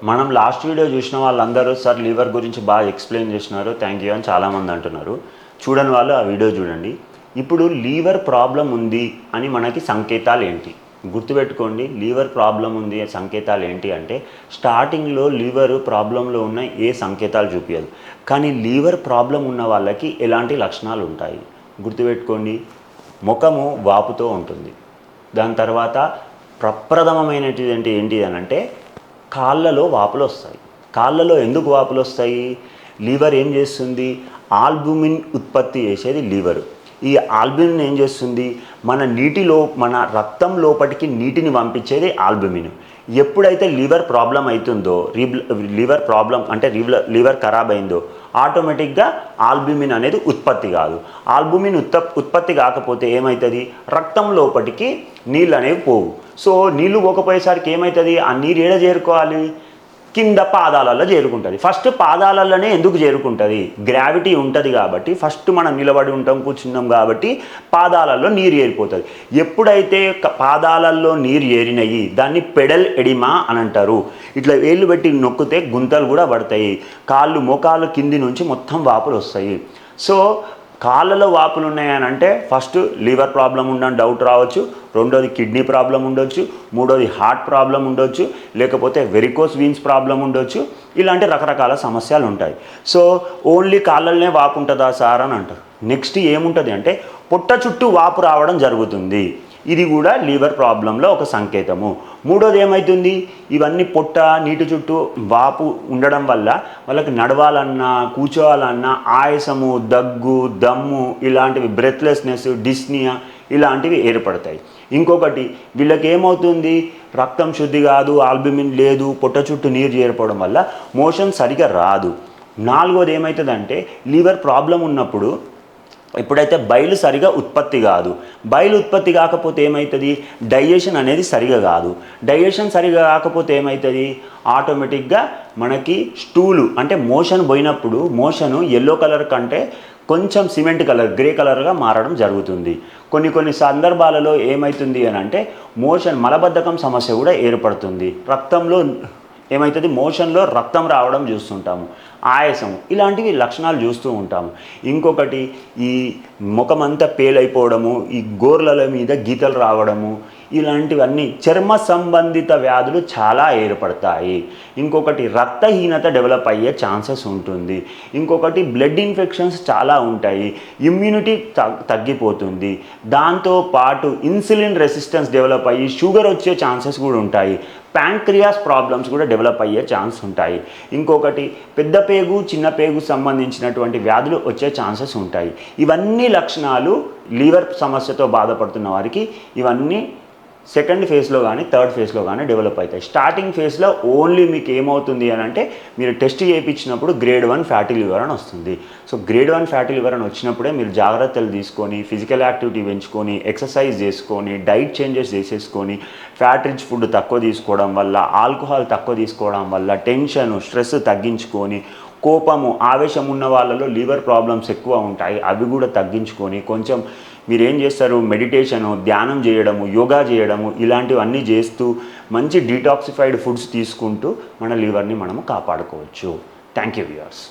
మనం last video చూసిన వాళ్ళందరూ సార్ లివర్ గురించి బాగా ఎక్స్ప్లెయిన్ చేసినారు, థ్యాంక్ యూ అని చాలామంది అంటున్నారు. చూడని వాళ్ళు ఆ వీడియో చూడండి. ఇప్పుడు లీవర్ ప్రాబ్లం ఉంది అని మనకి సంకేతాలు ఏంటి గుర్తుపెట్టుకోండి. లీవర్ ప్రాబ్లం ఉంది సంకేతాలు ఏంటి అంటే, స్టార్టింగ్లో లీవర్ ప్రాబ్లంలో ఉన్న ఏ సంకేతాలు చూపించదు, కానీ లీవర్ ప్రాబ్లం ఉన్న వాళ్ళకి ఎలాంటి లక్షణాలు ఉంటాయి గుర్తుపెట్టుకోండి. ముఖము వాపుతో ఉంటుంది. దాని తర్వాత ప్రప్రథమమైనటువంటి ఏంటి అని అంటే కాళ్ళలో వాపులు వస్తాయి. కాళ్ళలో ఎందుకు వాపులు వస్తాయి? లివర్ ఏం చేస్తుంది? ఆల్బుమిన్ ఉత్పత్తి చేసేది లివర్. ఈ ఆల్బుమిన్ ఏం చేస్తుంది? మన రక్తం లోపటికి నీటిని పంపించేది ఆల్బుమిన్. ఎప్పుడైతే లివర్ ప్రాబ్లం అవుతుందో, లివర్ ప్రాబ్లం అంటే లివర్ ఖరాబ్ అయిందో, ఆటోమేటిక్గా ఆల్బుమిన్ అనేది ఉత్పత్తి కాదు. ఆల్బుమిన్ ఉత్పత్తి కాకపోతే ఏమవుతుంది? రక్తం లోపటికి నీళ్ళు అనేవి పోవు. సో నీళ్ళు పోకపోయేసరికి ఏమవుతుంది? ఆ నీరు ఏడ చేరుకోవాలి? కింద పాదాలలో చేరుకుంటుంది. ఫస్ట్ పాదాలలోనే ఎందుకు చేరుకుంటుంది? గ్రావిటీ ఉంటుంది కాబట్టి. ఫస్ట్ మనం నిలబడి ఉంటాం, కూర్చున్నాం కాబట్టి పాదాలలో నీరు ఏరిపోతుంది. ఎప్పుడైతే పాదాలలో నీరు ఏరినయి దాన్ని పెడల్ ఎడిమా అని అంటారు. ఇట్లా వేళ్ళు పెట్టి నొక్కితే గుంతలు కూడా పడతాయి. మోకాలు కింది నుంచి మొత్తం వాపులు వస్తాయి. సో కాళ్ళలో వాపులు ఉన్నాయని అంటే ఫస్ట్ లివర్ ప్రాబ్లం ఉండని డౌట్ రావచ్చు, రెండోది కిడ్నీ ప్రాబ్లం ఉండొచ్చు, మూడోది హార్ట్ ప్రాబ్లం ఉండొచ్చు, లేకపోతే వెరికోస్ వీన్స్ ప్రాబ్లం ఉండొచ్చు. ఇలాంటి రకరకాల సమస్యలు ఉంటాయి. సో ఓన్లీ కాళ్ళనే వాపు ఉంటుందా సార్ అని అంటారు. నెక్స్ట్ ఏముంటుంది అంటే పొట్ట చుట్టూ వాపు రావడం జరుగుతుంది. ఇది కూడా లివర్ ప్రాబ్లంలో ఒక సంకేతము. మూడోది ఏమవుతుంది? ఇవన్నీ పొట్ట నీటి చుట్టూ వాపు ఉండడం వల్ల వాళ్ళకి నడవాలన్నా, కూర్చోవాలన్నా ఆయాసము, దగ్గు, దమ్ము, ఇలాంటివి బ్రెత్లెస్నెస్, డిస్నియా ఇలాంటివి ఏర్పడతాయి. ఇంకొకటి వీళ్ళకి ఏమవుతుంది? రక్తం శుద్ధి కాదు, ఆల్బుమిన్ లేదు, పొట్ట చుట్టూ నీరు చేరిపోవడం వల్ల మోషన్ సరిగా రాదు. నాలుగోది ఏమవుతుందంటే లివర్ ప్రాబ్లం ఉన్నప్పుడు ఎప్పుడైతే బయలు సరిగా ఉత్పత్తి కాదు, బయలు ఉత్పత్తి కాకపోతే ఏమవుతుంది? డైజెషన్ అనేది సరిగా కాదు. డైజెషన్ సరిగా కాకపోతే ఏమవుతుంది? ఆటోమేటిక్గా మనకి స్టూలు అంటే మోషన్ పోయినప్పుడు మోషను ఎల్లో కలర్ కంటే కొంచెం సిమెంట్ కలర్, గ్రే కలర్గా మారడం జరుగుతుంది. కొన్ని సందర్భాలలో ఏమవుతుంది అని అంటే మలబద్ధకం సమస్య కూడా ఏర్పడుతుంది. రక్తంలో ఏమవుతుంది? మోషన్లో రక్తం రావడం చూస్తుంటాము, ఆయాసం, ఇలాంటివి లక్షణాలు చూస్తూ ఉంటాము. ఇంకొకటి ఈ ముఖమంతా పేలైపోవడము, ఈ గోర్ల మీద గీతలు రావడము, ఇలాంటివన్నీ చర్మ సంబంధిత వ్యాధులు చాలా ఏర్పడతాయి. ఇంకొకటి రక్తహీనత డెవలప్ అయ్యే ఛాన్సెస్ ఉంటుంది. ఇంకొకటి బ్లడ్ ఇన్ఫెక్షన్స్ చాలా ఉంటాయి, ఇమ్యూనిటీ తగ్గిపోతుంది. దాంతోపాటు ఇన్సులిన్ రెసిస్టెన్స్ డెవలప్ అయ్యి షుగర్ వచ్చే ఛాన్సెస్ కూడా ఉంటాయి. ప్యాంక్రియాస్ ప్రాబ్లమ్స్ కూడా డెవలప్ అయ్యే ఛాన్స్ ఉంటాయి. ఇంకొకటి పెద్ద పేగు, చిన్న పేగు సంబంధించినటువంటి వ్యాధులు వచ్చే ఛాన్సెస్ ఉంటాయి. ఇవన్నీ లక్షణాలు లివర్ సమస్యతో బాధపడుతున్న వారికి ఇవన్నీ సెకండ్ ఫేజ్లో కానీ థర్డ్ ఫేజ్లో కానీ డెవలప్ అవుతాయి. స్టార్టింగ్ ఫేజ్లో ఓన్లీ మీకు ఏమవుతుంది అని అంటే మీరు టెస్ట్ చేయించినప్పుడు గ్రేడ్ 1 ఫ్యాటీ లివర్ అని వస్తుంది. సో గ్రేడ్ 1 ఫ్యాటీ లివర్ అని వచ్చినప్పుడే మీరు జాగ్రత్తలు తీసుకొని ఫిజికల్ యాక్టివిటీ పెంచుకొని ఎక్సర్సైజ్ చేసుకొని డైట్ చేంజెస్ చేసేసుకొని ఫ్యాట్ రిచ్ ఫుడ్ తక్కువ తీసుకోవడం వల్ల, ఆల్కహాల్ తక్కువ తీసుకోవడం వల్ల, టెన్షన్ స్ట్రెస్ తగ్గించుకొని, కోపము ఆవేశం ఉన్న వాళ్ళలో లివర్ ప్రాబ్లమ్స్ ఎక్కువ ఉంటాయి, అవి కూడా తగ్గించుకొని కొంచెం మీరేం చేస్తారు? మెడిటేషను, ధ్యానం చేయడము, యోగా చేయడము, ఇలాంటివన్నీ చేస్తూ మంచి డీటాక్సిఫైడ్ ఫుడ్స్ తీసుకుంటూ మన లివర్ని మనము కాపాడుకోవచ్చు. Thank you viewers.